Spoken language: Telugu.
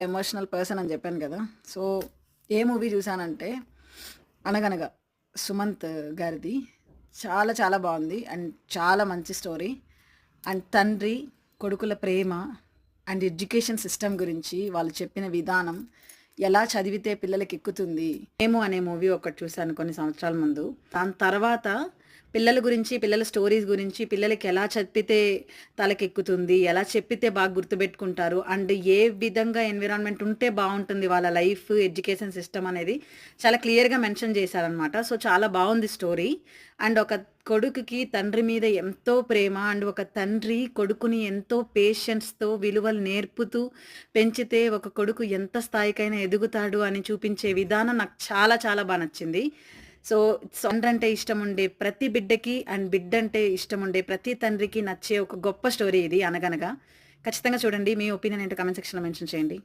ఎమోషనల్ పర్సన్ అని చెప్పాను కదా! సో, ఏ మూవీ చూసానంటే 'అనగనగా' సుమంత్ గారిది. చాలా చాలా బావుంది. అండ్ చాలా మంచి స్టోరీ. అండ్ తండ్రి, కొడుకుల ప్రేమ అండ్ ఎడ్యుకేషన్ సిస్టమ్ గురించి వాళ్ళు చెప్పిన విధానం, ఎలా చదివితే పిల్లలకెక్కుతుంది. 'మేము' అనే మూవీ ఒకటి చూసాను కొన్ని సంవత్సరాల ముందు. దాని తర్వాత పిల్లల గురించి, పిల్లల స్టోరీస్ గురించి, పిల్లలకి ఎలా చెప్పితే తలకెక్కుతుంది, ఎలా చెప్పితే బాగా గుర్తుపెట్టుకుంటారు, అండ్ ఏ విధంగా ఎన్విరాన్మెంట్ ఉంటే బాగుంటుంది వాళ్ళ లైఫ్, ఎడ్యుకేషన్ సిస్టమ్ అనేది చాలా క్లియర్‌గా మెన్షన్ చేశారనమాట. సో, చాలా బావుంది స్టోరీ. అండ్ ఒక కొడుకుకి తండ్రి మీద ఎంతో ప్రేమ, అండ్ ఒక తండ్రి కొడుకుని ఎంతో పేషెన్స్‌తో విలువలు నేర్పుతూ పెంచితే ఒక కొడుకు ఎంత స్థాయికైనా ఎదుగుతాడు అని చూపించే విధానం నాకు చాలా చాలా బా నచ్చింది. సో, తండ్రంటే ఇష్టముండే ప్రతి బిడ్డకి అండ్ బిడ్డంటే ఇష్టముండే ప్రతి తండ్రికి నచ్చే ఒక గొప్ప స్టోరీ ఇది 'అనగనగా'. ఖచ్చితంగా చూడండి. మీ ఒపీనియన్ ఏంటో కామెంట్ సెక్షన్‌లో మెన్షన్ చేయండి.